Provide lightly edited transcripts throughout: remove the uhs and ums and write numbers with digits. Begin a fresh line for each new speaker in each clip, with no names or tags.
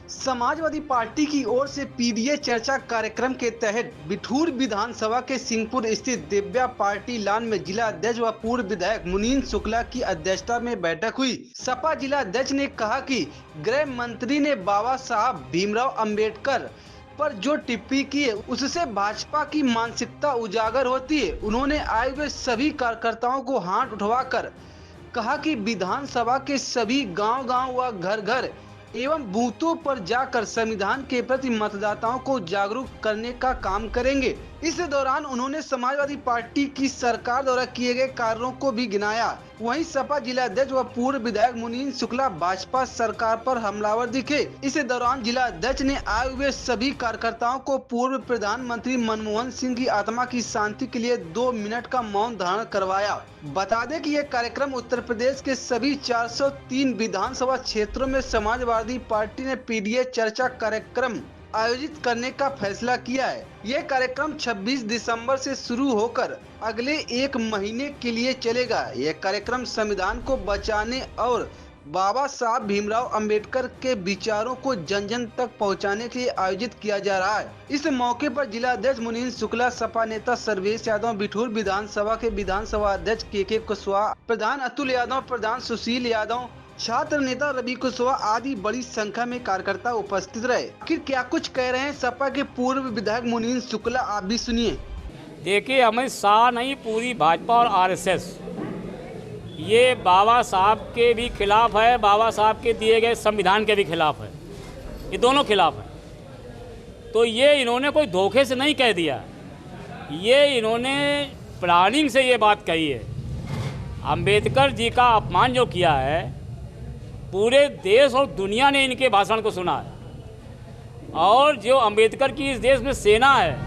Samajwadi party की ओर से PDA चर्चा कार्यक्रम के तहत बिठूर विधानसभा के सिंहपुर स्थित दिव्या पार्टी लान में जिला अध्यक्ष व पूर्व विधायक मुनीन शुक्ला की अध्यक्षता में बैठक हुई। सपा जिला अध्यक्ष ने कहा कि गृह मंत्री ने बाबा साहब भीमराव अंबेडकर पर जो टिप्पणी की है उससे भाजपा की मानसिकता उजागर होती है। उन्होंने आए हुए सभी कार्यकर्ताओं को हाथ उठवाकर कहा कि विधानसभा के सभी गांव-गांव व घर-घर एवं बूथों पर जाकर संविधान के प्रति मतदाताओं को जागरूक करने का काम करेंगे। इस दौरान उन्होंने समाजवादी पार्टी की सरकार द्वारा किए गए कार्यों को भी गिनाया। वहीं सपा जिला अध्यक्ष व पूर्व विधायक मुनीन शुक्ला भाजपा सरकार पर हमलावर दिखे। इस दौरान जिला अध्यक्ष ने आए हुए सभी कार्यकर्ताओं को पूर्व प्रधानमंत्री मनमोहन सिंह की आत्मा की शांति के लिए 2 मिनट का मौन धारण करवाया। बता दें कि यह कार्यक्रम उत्तर प्रदेश के सभी 403 विधानसभा क्षेत्रों में समाजवादी पार्टी ने पीडीए चर्चा कार्यक्रम आयोजित करने का फैसला किया है। यह कार्यक्रम 26 दिसंबर से शुरू होकर अगले 1 महीने के लिए चलेगा। यह कार्यक्रम संविधान को बचाने और बाबा साहब भीमराव अंबेडकर के विचारों को जन जन तक पहुंचाने के लिए आयोजित किया जा रहा है। इस मौके पर जिला अध्यक्ष मुनीन शुक्ला, सपा नेता सर्वेश यादव, बिठूर विधानसभा के विधानसभा अध्यक्ष के कुशवाहा, प्रधान अतुल यादव, प्रधान सुशील यादव, छात्र नेता रवि कुशवाहा आदि बड़ी संख्या में कार्यकर्ता उपस्थित रहे। आखिर क्या कुछ कह रहे हैं सपा के पूर्व विधायक मुनीन शुक्ला, आप भी सुनिए।
देखिए, अमित शाह नहीं, पूरी भाजपा और आरएसएस ये बाबा साहब के भी खिलाफ है, बाबा साहब के दिए गए संविधान के भी खिलाफ है। ये दोनों खिलाफ है। तो ये इन्होंने कोई धोखे से नहीं कह दिया, ये इन्होंने प्लानिंग से ये बात कही है। अंबेडकर जी का अपमान जो किया है, पूरे देश और दुनिया ने इनके भाषण को सुना है। और जो अंबेडकर की इस देश में सेना है,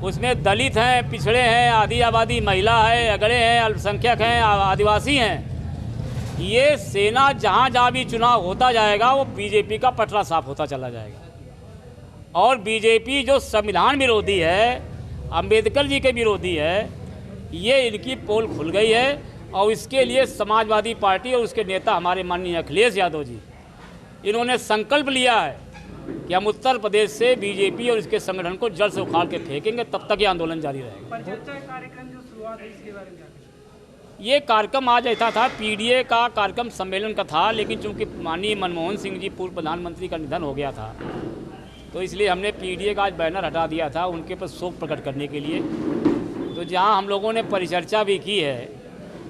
उसमें दलित हैं, पिछड़े हैं, आधी आबादी महिला है, अगड़े हैं, अल्पसंख्यक हैं, आदिवासी हैं। ये सेना जहाँ जहाँ भी चुनाव होता जाएगा वो बीजेपी का पटरा साफ होता चला जाएगा। और बीजेपी जो संविधान विरोधी है, अंबेडकर जी के विरोधी है, ये इनकी पोल खुल गई है। और इसके लिए समाजवादी पार्टी और उसके नेता हमारे माननीय अखिलेश यादव जी, इन्होंने संकल्प लिया है कि हम उत्तर प्रदेश से बीजेपी और इसके संगठन को जड़ से उखाड़ के फेंकेंगे, तब तक ये आंदोलन जारी रहेगा।
कार्यक्रम जो शुरुआत है इसके बारे में
ये कार्यक्रम आज ऐसा था, पीडीए का कार्यक्रम सम्मेलन का था, लेकिन चूंकि माननीय मनमोहन सिंह जी पूर्व प्रधानमंत्री का निधन हो गया था, तो इसलिए हमने पीडीए का आज बैनर हटा दिया था उनके पर शोक प्रकट करने के लिए। तो जहाँ हम लोगों ने परिचर्चा भी की है,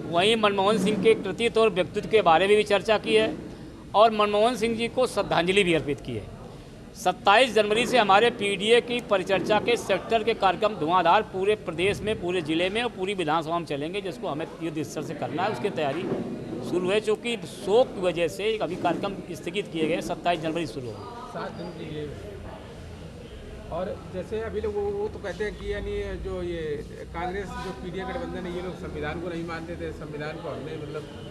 वहीं मनमोहन सिंह के कृतित्व और व्यक्तित्व के बारे में भी चर्चा की है और मनमोहन सिंह जी को श्रद्धांजलि भी अर्पित की है। 27 जनवरी से हमारे पीडीए की परिचर्चा के सेक्टर के कार्यक्रम धुआंधार पूरे प्रदेश में, पूरे ज़िले में और पूरी विधानसभा में चलेंगे, जिसको हमें युद्ध स्तर से करना है। उसकी तैयारी शुरू है, चूँकि शोक की वजह से अभी कार्यक्रम स्थगित किए गए। 27 जनवरी शुरू होगा।
7 दिन के लिए। और जैसे अभी लोग वो तो कहते हैं कि यानी जो ये कांग्रेस जो पीडीए गठबंधन है, ये लोग संविधान को नहीं मानते थे, संविधान को हमने मतलब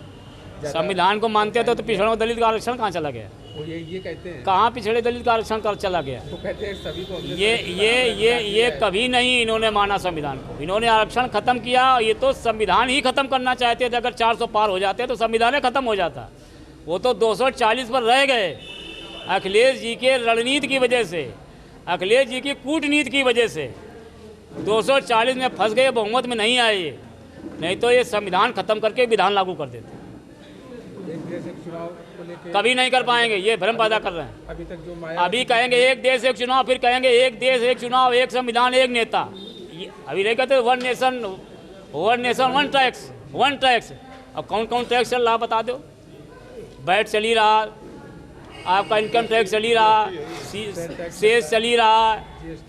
संविधान को मानते थे तो पिछड़ों दलित का आरक्षण कहाँ चला गया?
वो ये कहते हैं।
कहाँ पिछड़े दलित का आरक्षण कर चला गया?
वो कहते हैं सभी को
ये कभी नहीं इन्होंने माना संविधान को। इन्होंने आरक्षण खत्म किया। ये तो संविधान ही खत्म करना चाहते थे। अगर 400 पार हो जाते तो संविधान ही खत्म हो जाता। वो तो 240 पर रह गए। अखिलेश जी के रणनीति की वजह से, अखिलेश जी की कूटनीति की वजह से 240 में फंस गए, बहुमत में नहीं आए। नहीं तो ये संविधान खत्म करके विधान लागू कर देते।
एक देश एक चुनाव को लेकर
कभी नहीं कर पाएंगे, ये भ्रम पैदा कर रहे हैं।
अभी तक जो
अभी कहेंगे एक देश एक चुनाव, फिर कहेंगे एक देश एक चुनाव, एक संविधान एक नेता। अभी नहीं कहते वन नेशन वन टैक्स। अब कौन कौन टैक्स चल रहा बता दो। वैट चली रहा, आपका इनकम टैक्स चली रहा, सेस चली रहा,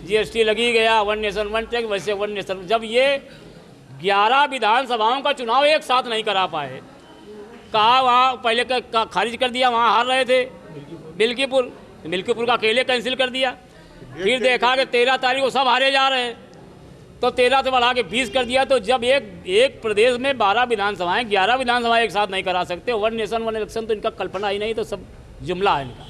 जीएसटी लगी गया, वन नेशन वन टैक्स। वैसे वन नेशन, जब ये 11 विधानसभाओं का चुनाव एक साथ नहीं करा पाए, कहा वहाँ पहले का खारिज कर दिया, वहाँ हार रहे थे मिल्कीपुर का अकेले कैंसिल कर दिया। फिर देखा कि 13 तारीख को सब हारे जा रहे हैं, तो 13 से बढ़ा के 20 कर दिया। तो जब एक प्रदेश में 12 विधानसभाएं, 11 विधानसभाएं एक साथ नहीं करा सकते, वन नेशन वन इलेक्शन, तो इनका कल्पना ही नहीं, तो सब जुमला है इनका।